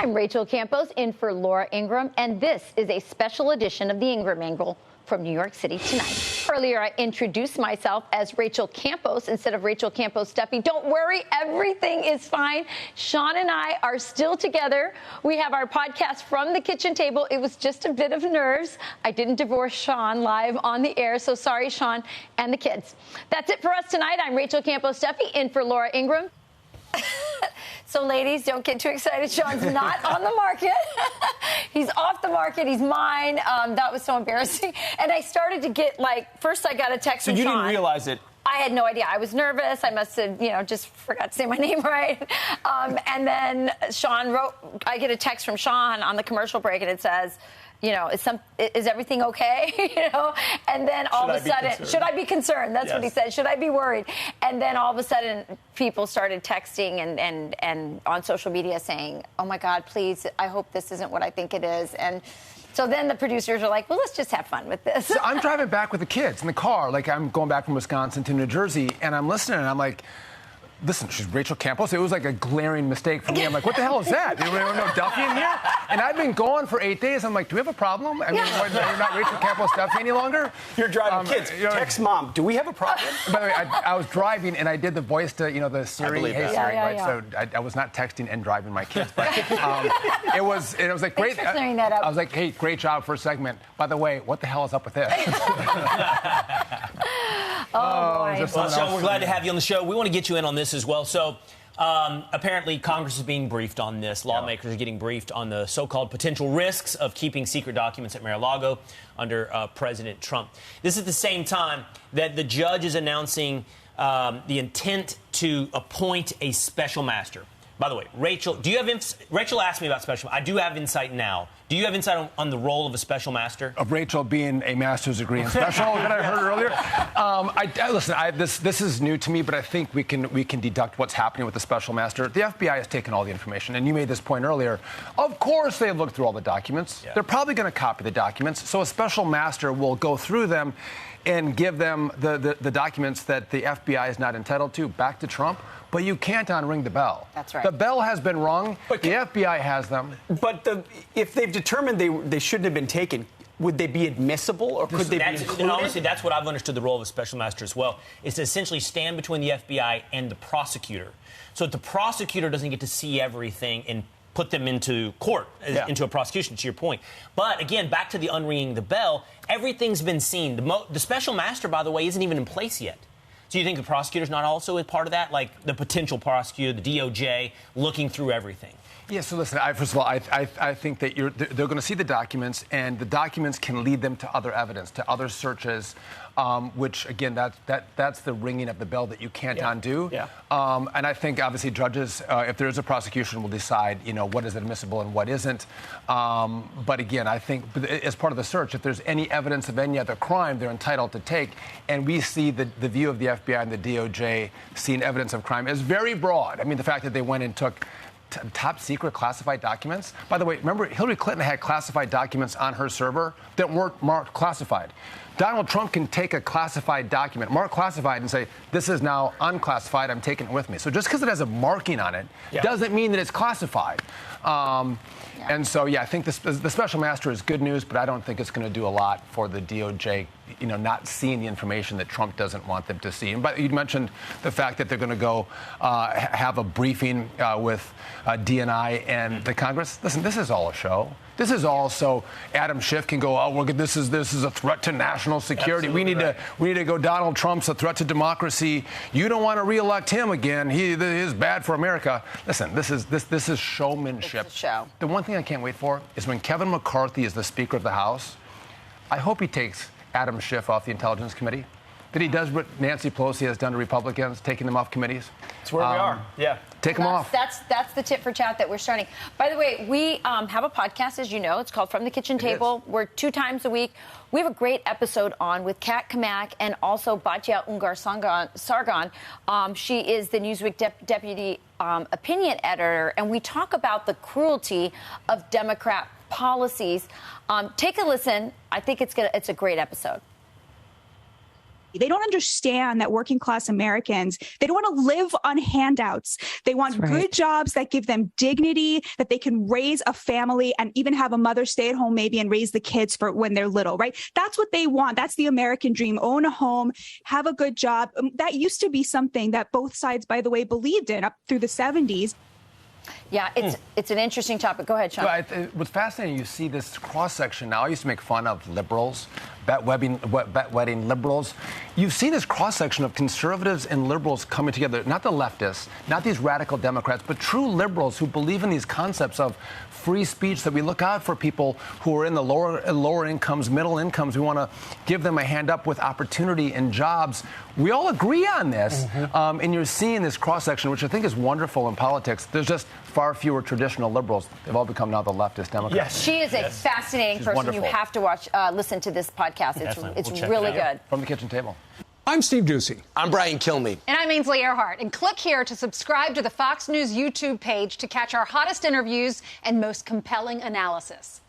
I'm Rachel Campos in for Laura Ingraham, and this is a special edition of the Ingraham Angle from New York City tonight. Earlier, I introduced myself as Rachel Campos instead of Rachel Campos-Duffy. Don't worry, everything is fine. Sean and I are still together. We have our podcast from the kitchen table. It was just a bit of nerves. I didn't divorce Sean live on the air, so sorry, Sean and the kids. That's it for us tonight. I'm Rachel Campos-Duffy in for Laura Ingraham. So, ladies, don't get too excited. Sean's not on the market. He's off the market. He's mine. That was so embarrassing. And I started to get, first I got a text from Sean. So you didn't realize it? I had no idea. I was nervous. I must have, just forgot to say my name right. And then Sean wrote, I get a text from Sean on the commercial break, and it says, is everything okay? And then all of a sudden, should I be concerned? That's what he said. Should I be worried? And then all of a sudden, people started texting and on social media saying, oh my God, please, I hope this isn't what I think it is. And so then the producers are like, well, let's just have fun with this. So I'm driving back with the kids in the car. I'm going back from Wisconsin to New Jersey, and I'm listening, and I'm like, listen, she's Rachel Campos. It was like a glaring mistake for me. I'm like, what the hell is that? There was no Duffy in here? And I've been gone for 8 days. I'm like, do we have a problem? I mean, you're not Rachel Campos-Duffy any longer? You're driving kids. Text mom. Do we have a problem? By the way, I was driving, and I did the voice to, the Siri, hey Siri, right? So I was not texting and driving my kids. But it was like, great. Thanks for clearing that up. I was like, hey, great job for a segment. By the way, what the hell is up with this? Well, Sean, we're glad to have you on the show. We want to get you in on this as well. So apparently Congress is being briefed on this. Lawmakers are getting briefed on the so-called potential risks of keeping secret documents at Mar-a-Lago under President Trump. This is the same time that the judge is announcing the intent to appoint a special master. By the way, Rachel, Rachel asked me about special. I do have insight now. Do you have insight on the role of a special master? Of Rachel being a master's degree in special that I heard earlier. Listen, this is new to me, but I think we can deduct what's happening with the special master. The FBI has taken all the information, and you made this point earlier. Of course, they looked through all the documents. Yeah. They're probably going to copy the documents, so a special master will go through them and give them the documents that the FBI is not entitled to back to Trump. But you can't unring the bell. That's right. The bell has been rung. But the FBI has them. But if they've determined they shouldn't have been taken, would they be admissible, or could they be included? And honestly, that's what I've understood the role of a special master as well, is to essentially stand between the FBI and the prosecutor. So that the prosecutor doesn't get to see everything and put them into court, into a prosecution, to your point. But again, back to the unringing the bell, everything's been seen. The special master, by the way, isn't even in place yet. So you think the prosecutor's not also a part of that? Like the potential prosecutor, the DOJ, looking through everything? Yeah, so listen, first of all, I think that they're going to see the documents, and the documents can lead them to other evidence, to other searches, which, again, that's the ringing of the bell that you can't undo. Yeah. And I think, obviously, judges, if there is a prosecution, will decide, what is admissible and what isn't. But, again, I think as part of the search, if there's any evidence of any other crime, they're entitled to take. And we see the view of the FBI and the DOJ seeing evidence of crime is very broad. I mean, the fact that they went and took top secret classified documents. By the way, remember, Hillary Clinton had classified documents on her server that weren't marked classified. Donald Trump can take a classified document, marked classified, and say, this is now unclassified, I'm taking it with me. So just because it has a marking on it doesn't mean that it's classified. And so, I think the special master is good news, but I don't think it's going to do a lot for the DOJ, not seeing the information that Trump doesn't want them to see. But you mentioned the fact that they're going to go have a briefing with DNI and the Congress. Listen, this is all a show. This is all so Adam Schiff can go, oh, this is a threat to national security. Absolutely We need to go. Donald Trump's a threat to democracy. You don't want to reelect him again. He is bad for America. Listen, this is showmanship. It's a show. The one thing I can't wait for is when Kevin McCarthy is the Speaker of the House. I hope he takes Adam Schiff off the Intelligence Committee. That he does what Nancy Pelosi has done to Republicans, taking them off committees. That's where we are. Yeah. Take them off. That's the tip for chat that we're starting. By the way, we have a podcast, as you know. It's called From the Kitchen Table. We're 2 times a week. We have a great episode on with Kat Kamak and also Batya Ungar-Sargon. She is the Newsweek deputy opinion editor, and we talk about the cruelty of Democrat policies. Take a listen. I think it's a great episode. They don't understand that working class Americans, they don't want to live on handouts. They want good jobs that give them dignity, that they can raise a family and even have a mother stay at home maybe and raise the kids for when they're little, right? That's what they want. That's the American dream. Own a home, have a good job. That used to be something that both sides, by the way, believed in up through the 70s. Yeah, it's an interesting topic. Go ahead, Sean. Well, what's fascinating, you see this cross-section now. I used to make fun of liberals, bet-wedding liberals. You see this cross-section of conservatives and liberals coming together, not the leftists, not these radical Democrats, but true liberals who believe in these concepts of free speech, that we look out for people who are in the lower incomes, middle incomes. We want to give them a hand up with opportunity and jobs. We all agree on this. And you're seeing this cross-section, which I think is wonderful in politics. There's just far fewer traditional liberals. They've all become now the leftist Democrats. Yes. She is a fascinating person. Wonderful. You have to listen to this podcast. It's really good. From the kitchen table. I'm Steve Ducey. I'm Brian Kilmeade. And I'm Ainsley Earhart. And click here to subscribe to the Fox News YouTube page to catch our hottest interviews and most compelling analysis.